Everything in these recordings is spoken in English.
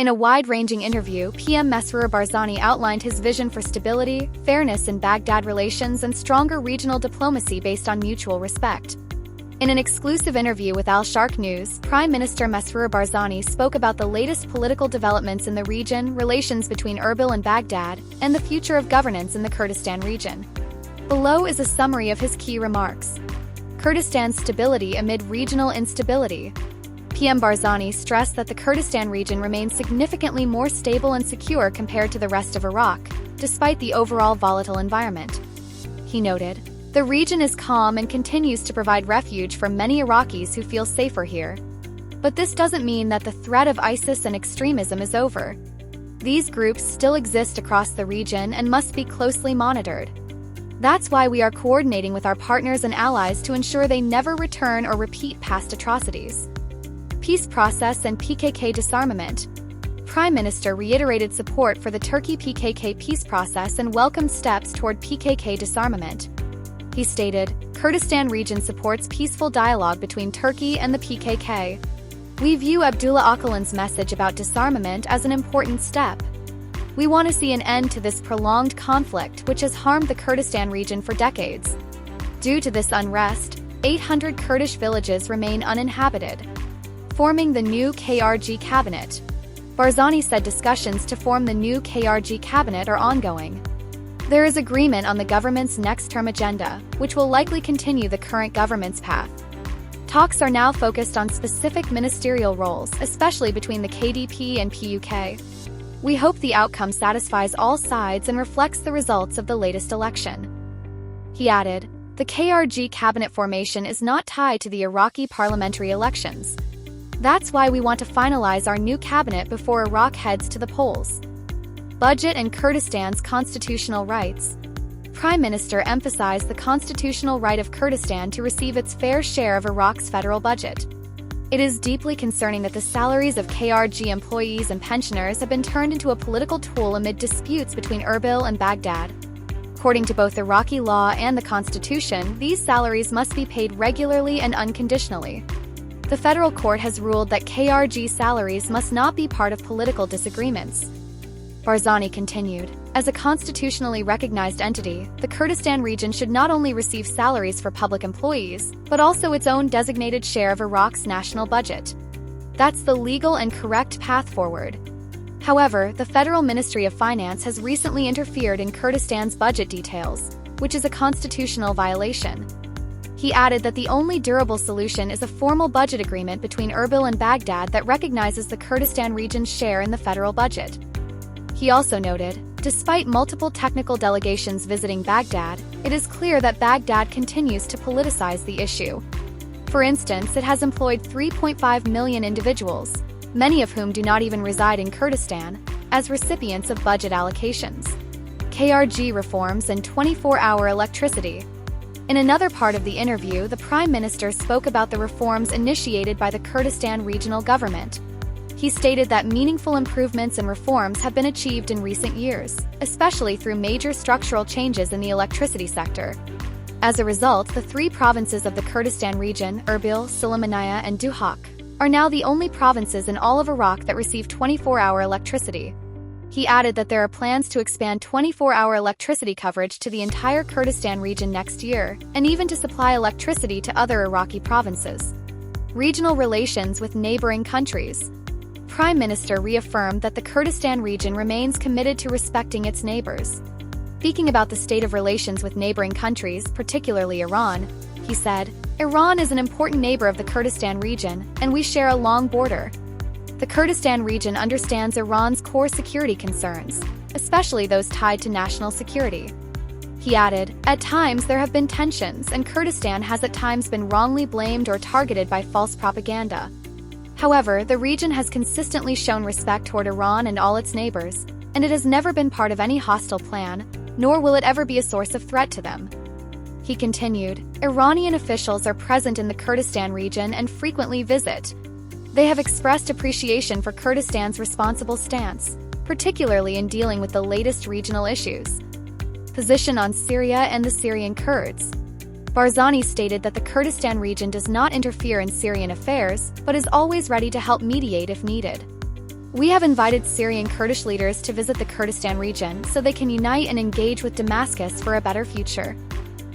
In a wide-ranging interview, PM Mesrour Barzani outlined his vision for stability, fairness in Baghdad relations and stronger regional diplomacy based on mutual respect. In an exclusive interview with Al Sharq News, Prime Minister Mesrour Barzani spoke about the latest political developments in the region, relations between Erbil and Baghdad, and the future of governance in the Kurdistan region. Below is a summary of his key remarks. Kurdistan's stability amid regional instability. PM Barzani stressed that the Kurdistan region remains significantly more stable and secure compared to the rest of Iraq, despite the overall volatile environment. He noted, "The region is calm and continues to provide refuge for many Iraqis who feel safer here. But this doesn't mean that the threat of ISIS and extremism is over. These groups still exist across the region and must be closely monitored. That's why we are coordinating with our partners and allies to ensure they never return or repeat past atrocities." Peace process and PKK disarmament. Prime Minister reiterated support for the Turkey-PKK peace process and welcomed steps toward PKK disarmament. He stated, "Kurdistan region supports peaceful dialogue between Turkey and the PKK. We view Abdullah Öcalan's message about disarmament as an important step. We want to see an end to this prolonged conflict which has harmed the Kurdistan region for decades. Due to this unrest, 800 Kurdish villages remain uninhabited." Forming the new KRG cabinet. Barzani said discussions to form the new KRG cabinet are ongoing. There is agreement on the government's next-term agenda, which will likely continue the current government's path. Talks are now focused on specific ministerial roles, especially between the KDP and PUK. We hope the outcome satisfies all sides and reflects the results of the latest election. He added, "The KRG cabinet formation is not tied to the Iraqi parliamentary elections. That's why we want to finalize our new cabinet before Iraq heads to the polls." Budget and Kurdistan's constitutional rights. Prime Minister emphasized the constitutional right of Kurdistan to receive its fair share of Iraq's federal budget. "It is deeply concerning that the salaries of KRG employees and pensioners have been turned into a political tool amid disputes between Erbil and Baghdad. According to both Iraqi law and the constitution, these salaries must be paid regularly and unconditionally. The federal court has ruled that KRG salaries must not be part of political disagreements." Barzani continued, "As a constitutionally recognized entity, the Kurdistan region should not only receive salaries for public employees, but also its own designated share of Iraq's national budget. That's the legal and correct path forward. However, the Federal Ministry of Finance has recently interfered in Kurdistan's budget details, which is a constitutional violation." He added that the only durable solution is a formal budget agreement between Erbil and Baghdad that recognizes the Kurdistan region's share in the federal budget. He also noted, "Despite multiple technical delegations visiting Baghdad, it is clear that Baghdad continues to politicize the issue. For instance, it has employed 3.5 million individuals, many of whom do not even reside in Kurdistan, as recipients of budget allocations. KRG reforms and 24-hour electricity." In another part of the interview, the Prime Minister spoke about the reforms initiated by the Kurdistan regional government. He stated that meaningful improvements and reforms have been achieved in recent years, especially through major structural changes in the electricity sector. As a result, the three provinces of the Kurdistan region, Erbil, Sulaymaniyah, and Duhok, are now the only provinces in all of Iraq that receive 24-hour electricity. He added that there are plans to expand 24-hour electricity coverage to the entire Kurdistan region next year, and even to supply electricity to other Iraqi provinces. Regional relations with neighboring countries. Prime Minister reaffirmed that the Kurdistan region remains committed to respecting its neighbors. Speaking about the state of relations with neighboring countries, particularly Iran, he said, "Iran is an important neighbor of the Kurdistan region, and we share a long border. The Kurdistan region understands Iran's core security concerns, especially those tied to national security." He added, "At times there have been tensions, and Kurdistan has at times been wrongly blamed or targeted by false propaganda. However, the region has consistently shown respect toward Iran and all its neighbors, and it has never been part of any hostile plan, nor will it ever be a source of threat to them." He continued, "Iranian officials are present in the Kurdistan region and frequently visit. They have expressed appreciation for Kurdistan's responsible stance, particularly in dealing with the latest regional issues." Position on Syria and the Syrian Kurds. Barzani stated that the Kurdistan region does not interfere in Syrian affairs, but is always ready to help mediate if needed. We have invited Syrian Kurdish leaders to visit the Kurdistan region so they can unite and engage with Damascus for a better future.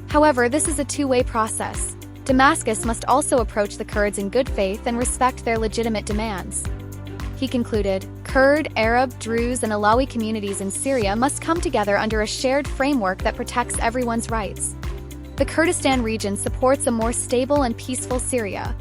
However, this is a two-way process. Damascus must also approach the Kurds in good faith and respect their legitimate demands. He concluded, Kurd, Arab, Druze, and Alawi communities in Syria must come together under a shared framework that protects everyone's rights. The Kurdistan region supports a more stable and peaceful Syria,